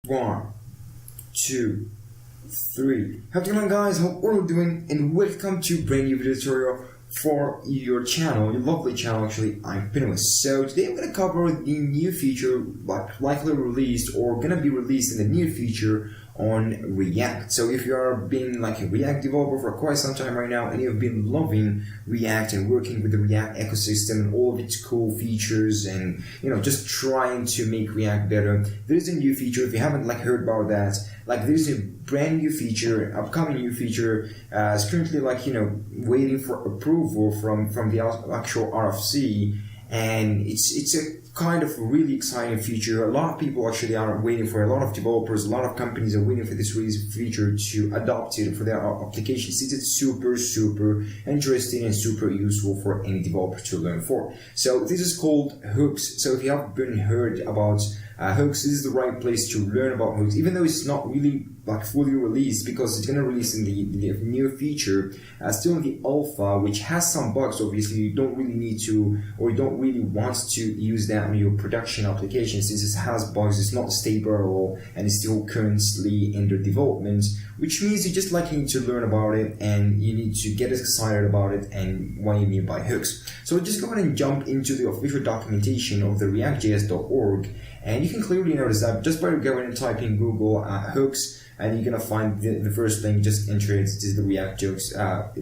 1, 2, 3. How's it going, guys? Hope all are doing, and welcome to a brand new video tutorial for your channel, your lovely channel actually, I'm Pinwis. So today I'm going to cover the new feature likely released or going to be released in the near future on React. So if you are being like a React developer for quite some time right now and you've been loving React and working with the React ecosystem and all of its cool features and just trying to make React better, there is a new feature. If you haven't heard about that, there's a brand new feature, upcoming new feature, it's currently waiting for approval from the actual RFC, and it's a kind of really exciting feature. A lot of people actually are waiting for it. A lot of developers, a lot of companies are waiting for this feature to adopt it for their applications. It's super interesting and super useful for any developer to learn for. So this is called hooks. So if you haven't heard about hooks, this is the right place to learn about hooks, even though it's not really fully released, because it's going to release in the near future, still in the alpha, which has some bugs. Obviously you don't really need to, or you don't really want to use that on your production application, since it has bugs. It's not stable at all, and it's still currently under development, which means you just need to learn about it and you need to get excited about it and what you mean by hooks. So just go ahead and jump into the official documentation of the reactjs.org, and you can clearly notice that just by going and typing Google hooks, and you're gonna find the first link. Just enter it. This is the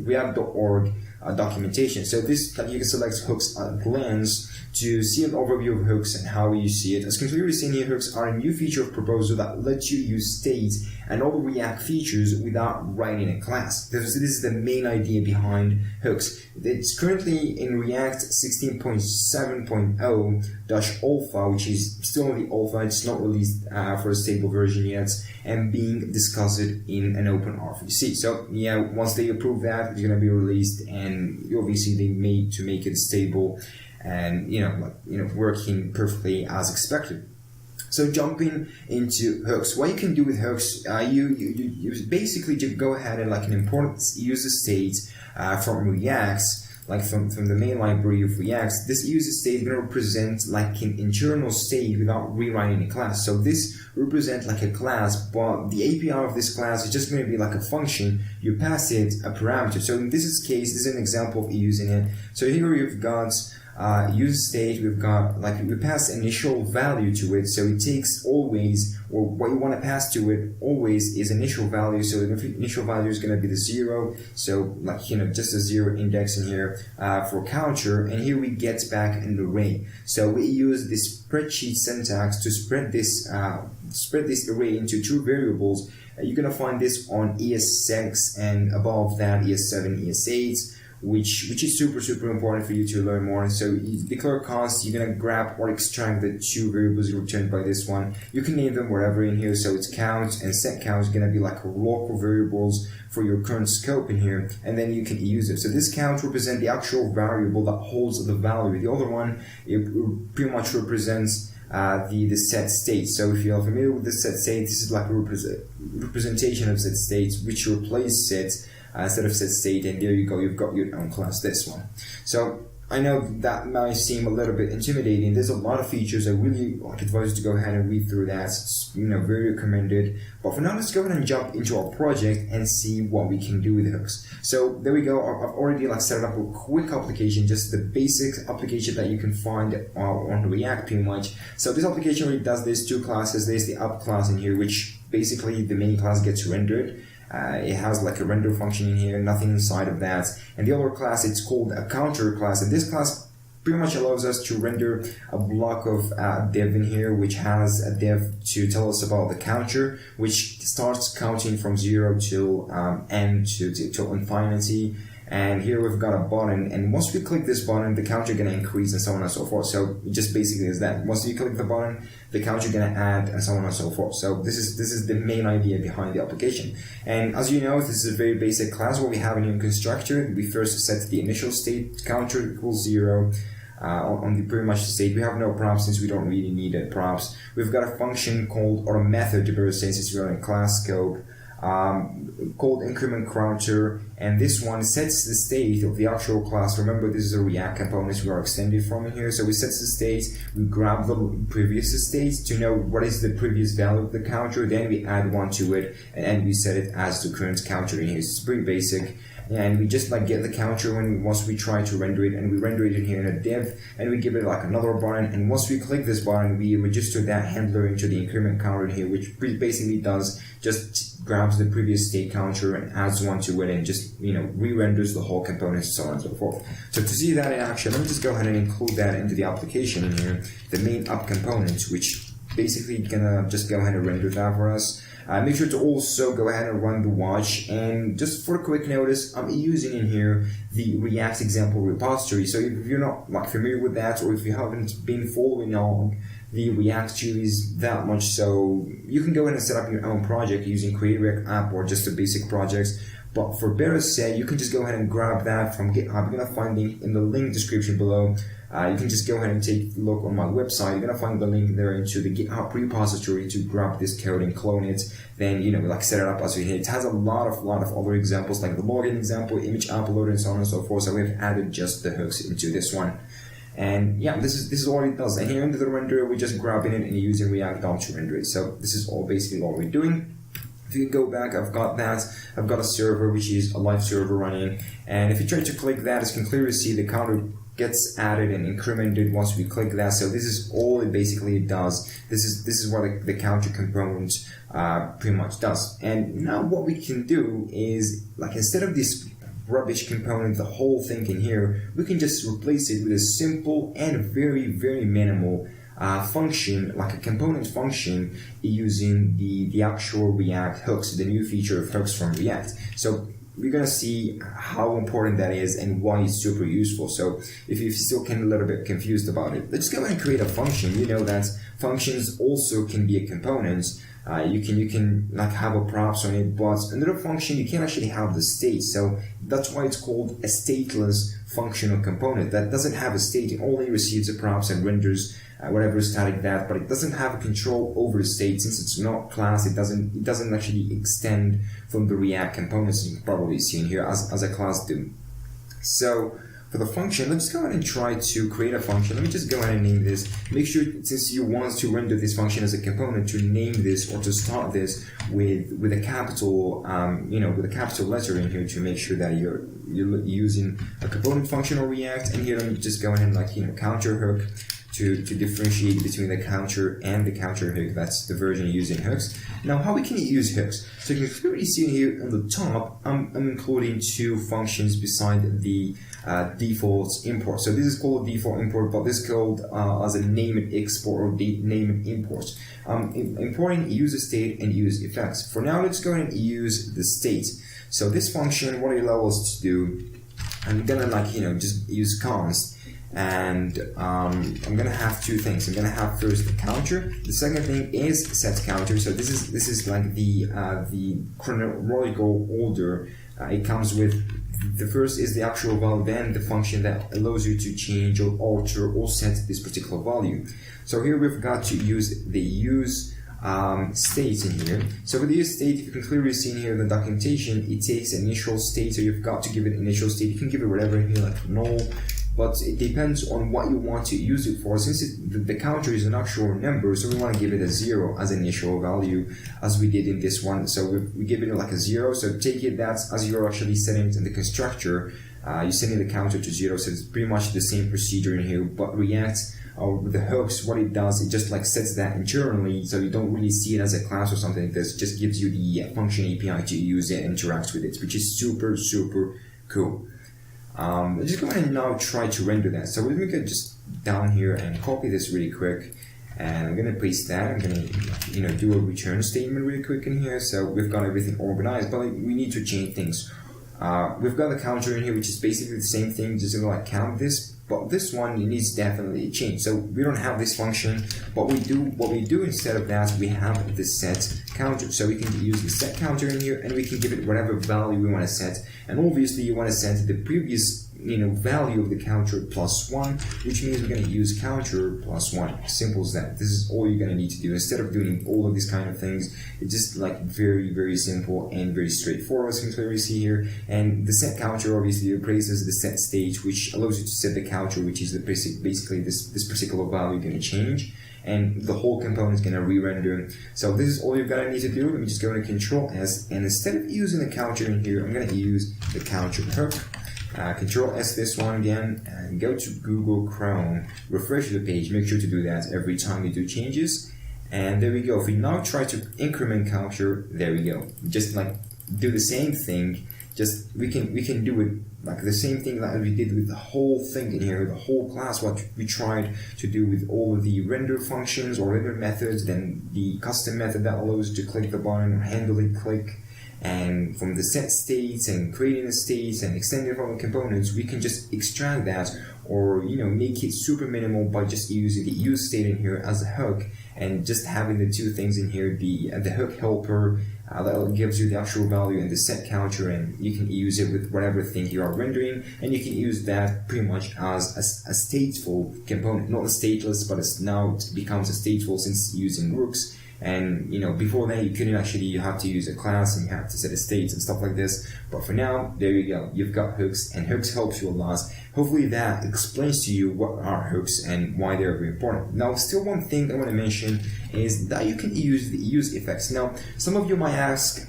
react.org documentation. So this, you can select hooks at glance to see an overview of hooks and how you see it. As you can clearly see here, hooks are a new feature of proposal that lets you use state and all the React features without writing a class. This is the main idea behind hooks. It's currently in React 16.7.0-alpha, which is still in the alpha. It's not released for a stable version yet, and being discussed in an open RFC. So yeah, once they approve that, it's gonna be released, and obviously they made to make it stable and working perfectly as expected. So jumping into hooks, what you can do with hooks, you basically just go ahead and import user state from React, from the main library of React. This user state is going to represent an internal state without rewriting a class. So this represents a class, but the API of this class is just going to be a function. You pass it a parameter. So in this case, this is an example of using it. So here you've got use state, we've got we pass initial value to it, so it takes always, or what you want to pass to it always is initial value. So the initial value is going to be the 0, so just a 0 index in here for counter, and here we get back an array. So we use this spreadsheet syntax to spread this array into 2 variables. You're going to find this on ES6 and above that ES7, ES8. Which is super important for you to learn more. So you declare const, you're gonna grab or extract the 2 variables returned by this one. You can name them wherever in here. So it's count and set count is gonna be local variables for your current scope in here, and then you can use it. So this count represents the actual variable that holds the value. The other one, it pretty much represents the set state. So if you're familiar with the set state, this is a representation of set states, which replace set instead of set state, and there you go, you've got your own class, this one. So I know that might seem a little bit intimidating. There's a lot of features. I really advise you to go ahead and read through that. It's very recommended. But for now, let's go ahead and jump into our project and see what we can do with hooks. So there we go. I've already set up a quick application, just the basic application that you can find on React pretty much. So this application really does these 2 classes. There's the app class in here, which basically the main class gets rendered. It has a render function in here, nothing inside of that. And the other class, it's called a counter class, and this class pretty much allows us to render a block of div in here, which has a div to tell us about the counter, which starts counting from 0 till end till infinity. And here we've got a button, and once we click this button, the counter is going to increase and so on and so forth. So it just basically is that once you click the button, the counter is going to add and so on and so forth. So this is the main idea behind the application. And as you know, this is a very basic class. What we have in your constructor, we first set the initial state counter equals 0. On the pretty much state, we have no props since we don't really need props. We've got a function called, or a method to be since it's running class scope. called increment counter, and this one sets the state of the actual class. Remember, this is a React component we are extended from in here, so we set the state, we grab the previous state to know what is the previous value of the counter, then we add one to it, and we set it as the current counter in here. It's pretty basic. And we just like get the counter once we try to render it, and we render it in here in a div, and we give it like another button, and once we click this button, we register that handler into the increment counter in here, which basically does just grabs the previous state counter and adds one to it, and just re-renders the whole component, so on and so forth. So to see that in action, let me just go ahead and include that into the application in here, the main app component, which basically gonna just go ahead and render that for us. Make sure to also go ahead and run the watch, and just for a quick notice, I'm using in here the React example repository. So if you're not like familiar with that, or if you haven't been following along the React series that much, so you can go ahead and set up your own project using Create React App or just the basic projects. But for better said, you can just go ahead and grab that from GitHub. You're gonna find it in the link description below. You can just go ahead and take a look on my website. You're gonna find the link there into the GitHub repository to grab this code and clone it. Then like set it up as you hit. It has a lot of other examples, like the login example, image upload, and so on and so forth. So we've added just the hooks into this one. And yeah, this is all it does. And here into the renderer, we're just grabbing it and using React DOM to render it. So this is all basically what we're doing. If you go back, I've got a server which is a live server running, and if you try to click that, as you can clearly see, the counter gets added and incremented once we click that. So this is all it basically does. This is what the counter component pretty much does. And now what we can do is, like, instead of this rubbish component, the whole thing in here, we can just replace it with a simple and very, very minimal function, like a component function, using the actual React hooks, the new feature of hooks from React. So we're gonna see how important that is and why it's super useful. So if you still get a little bit confused about it, let's go ahead and create a function. You know that functions also can be a component. You can like have a props on it, but under a function you can actually have the state. So that's why it's called a stateless functional component that doesn't have a state. It only receives the props and renders whatever static that, but it doesn't have a control over the state. Since it's not class, it doesn't actually extend from the React components you can probably see in here as a class do. So for the function, let's go ahead and try to create a function. Let me just go ahead and name this. Make sure, since you want to render this function as a component, to name this or to start this with a capital, with a capital letter in here, to make sure that you're using a component function or React. And here, let me just go ahead and counter hook to differentiate between the counter and the counter hook. That's the version using hooks. Now, how we can use hooks? So you can clearly see here on the top, I'm including two functions beside the default import. So this is called a default import, but this is called as a name and export or name and import. Importing user state and use effects. For now, let's go ahead and use the state. So this function, what it allows us to do, I'm gonna just use const. And I'm gonna have two things. I'm gonna have first the counter. The second thing is set counter. So this is like the chronological order. It comes with the first is the actual value, then the function that allows you to change or alter or set this particular value. So here we've got to use the use state in here. So with the use state, you can clearly see in here in the documentation, it takes initial state. So you've got to give it initial state. You can give it whatever in here, like null. But it depends on what you want to use it for. Since the counter is an actual number, so we want to give it a 0 as initial value, as we did in this one. So we give it like a 0. So take it that's as you're actually setting it in the constructor, you're setting the counter to 0. So it's pretty much the same procedure in here. But React with the hooks, what it does, it just like sets that internally, so you don't really see it as a class or something like this. It just gives you the function API to use it and interact with it, which is super, super cool. Let's just go ahead and now try to render that. So let me get just down here and copy this really quick, and I'm gonna paste that. I'm gonna do a return statement really quick in here. So we've got everything organized, but we need to change things. We've got the counter in here, which is basically the same thing, just gonna count this. But this one, it needs definitely a change. So we don't have this function, but what we do instead of that, we have the set counter. So we can use the set counter in here, and we can give it whatever value we want to set. And obviously, you want to set the previous value of the counter +1, which means we're going to use counter +1. Simple as that. This is all you're going to need to do. Instead of doing all of these kind of things, it's just like very, very simple and very straightforward, as you can clearly see here. And the set counter obviously replaces the set state, which allows you to set the counter, which is basically this particular value going to change, and the whole component is going to re-render. So this is all you're going to need to do. Let me just go into Control S, and instead of using the counter in here, I'm going to use the counter hook. Control S this one again, and go to Google Chrome, refresh the page. Make sure to do that every time you do changes. And there we go. If we now try to increment counter, there we go. Just like do the same thing. Just we can do it like the same thing that we did with the whole thing in here, the whole class, what we tried to do with all of the render functions or render methods, then the custom method that allows you to click the button or handily click, and from the set states and creating the states and extending from the components, we can just extract that or make it super minimal by just using the use state in here as a hook, and just having the two things in here, the hook helper that gives you the actual value and the set counter, and you can use it with whatever thing you are rendering, and you can use that pretty much as a stateful component, not a stateless, but now it becomes a stateful since using hooks. And before that you have to use a class and you have to set a states and stuff like this, but for now, there you go, you've got hooks, and hooks helps you a lot. Hopefully that explains to you what are hooks and why they're very important. Now, still one thing I want to mention is that you can use the use effects. Now, some of you might ask,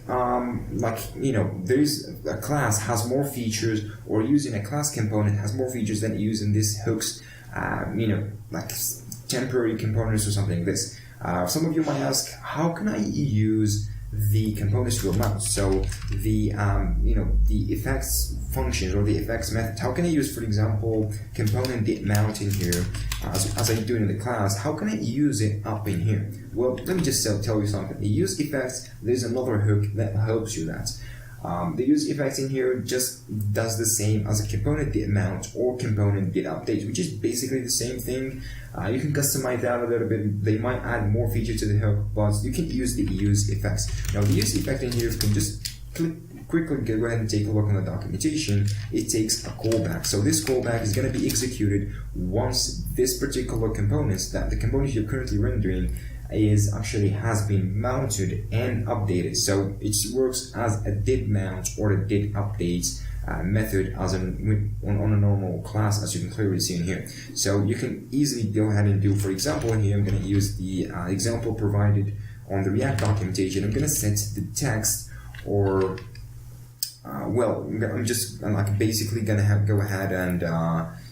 there's a class has more features, or using a class component has more features than using this hooks, like temporary components or something like this. Some of you might ask, how can I use the components to a mount? So the effects functions or the effects method, how can I use, for example, component did mount in here as I do in the class? How can I use it up in here? Well, let me just tell you something. The use effects, there's another hook that helps you that. The use effects in here just does the same as a component did mount or component did update, which is basically the same thing. You can customize that a little bit. They might add more features to the hook, but you can use the use effects. Now, the use effect in here, you can just quickly go ahead and take a look on the documentation. It takes a callback. So this callback is going to be executed once this particular components, that the component you're currently rendering has been mounted and updated. So it works as a did mount or a did update method as on a normal class, as you can clearly see in here. So you can easily go ahead and do, for example, in here I'm going to use the example provided on the React documentation. I'm going to set the text, or I'm basically going to go ahead and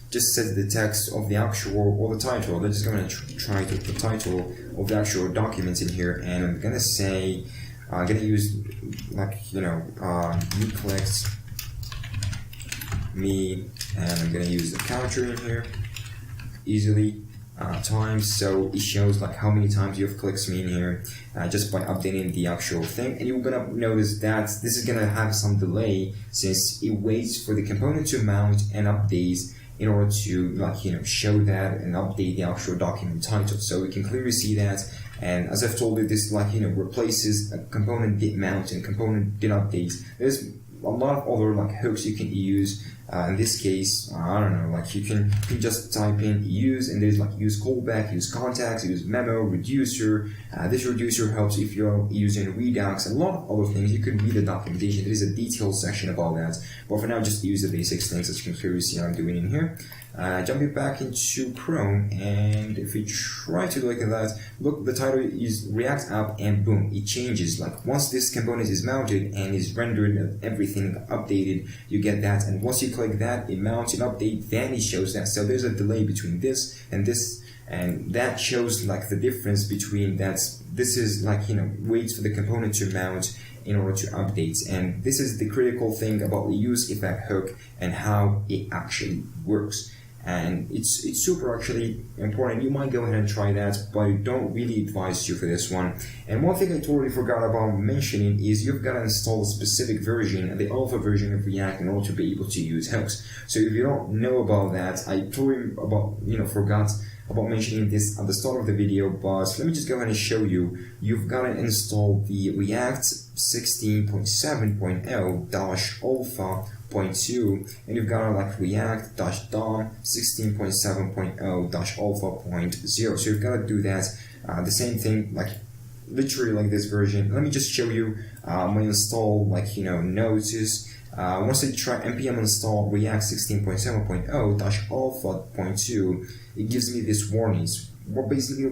just set the text of the actual, or the title. I'm just going to try to put the title of the actual document in here, and I'm going to say, I'm going to use me collects me, and I'm going to use the counter in here easily times, so it shows like how many times you've clicked me in here just by updating the actual thing. And you're gonna notice that this is gonna have some delay since it waits for the component to mount and updates in order to show that and update the actual document title. So we can clearly see that. And as I've told you, this replaces a component did mount and component did update. There's a lot of other hooks you can use. In this case, I don't know, you can just type in use, and there's use callback, use contacts, use memo, reducer. This reducer helps if you're using Redux, and a lot of other things. You can read the documentation. There is a detailed section about that. But for now, just use the basics things that you can clearly see I'm doing in here. Jumping back into Chrome, and if we try to look at that, look, the title is React app, and boom, it changes. Once this component is mounted and is rendered and everything updated, you get that. And once you click that, it mounts and update, then it shows that. So there's a delay between this, and that shows the difference between that. This is waits for the component to mount in order to update. And this is the critical thing about the use effect hook and how it actually works. And it's super actually important. You might go ahead and try that, but I don't really advise you for this one. And one thing I totally forgot about mentioning is you've got to install a specific version, the alpha version of React, in order to be able to use hooks. So if you don't know about that, I totally forgot about mentioning this at the start of the video, but let me just go ahead and show you. You've got to install the React 16.7.0-alpha.2, and you've got like React-DOM 16.7.0-alpha.0. So you've got to do that. The same thing, like literally like this version. Let me just show you when you install Nodejs. Once I try npm install React 16.7.0-alpha.2, it gives me these warnings. What basically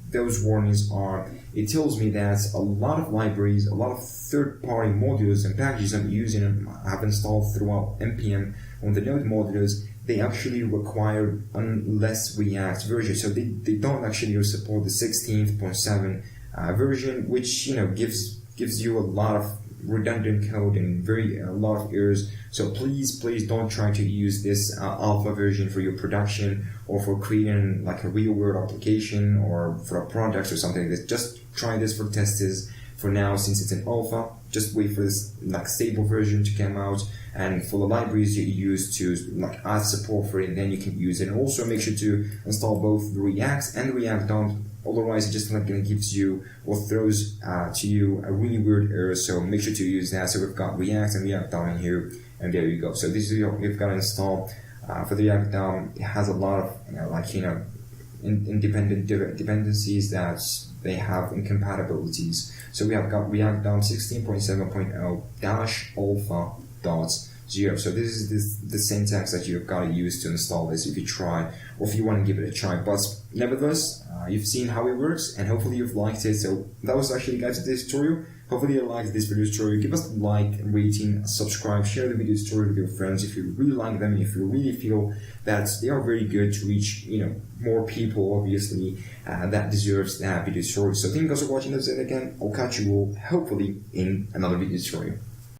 those warnings are, it tells me that a lot of libraries, a lot of third-party modules and packages I'm using and have installed throughout npm on the Node modules, they actually require less React version. So they don't actually support the 16.7 version, which gives you a lot of redundant code and a lot of errors. So please don't try to use this alpha version for your production or for creating like a real world application or for a project or something like this. Just try this for testers for now, since it's an alpha. Just wait for this like stable version to come out, and for the libraries you use to like add support for it, then you can use it. And also make sure to install both the React and the React-DOM. Otherwise, it just like gives you or throws to you a really weird error. So make sure to use that. So we've got React and React-DOM in here, and there you go. So this is you've got to install for the React-DOM. It has a lot of independent dependencies that they have incompatibilities. So we have got React-DOM 16.7.0-alpha.0. So this is the syntax that you've got to use to install this if you try, or if you want to give it a try. But nevertheless, you've seen how it works, and hopefully you've liked it. So that was actually, guys, this tutorial. Hopefully you liked this video tutorial. Give us a like, rating, subscribe, share the video tutorial with your friends if you really like them, if you really feel that they are very good to reach more people, obviously, that deserves that video tutorial. So thank you guys for watching this, and again, I'll catch you all hopefully in another video tutorial.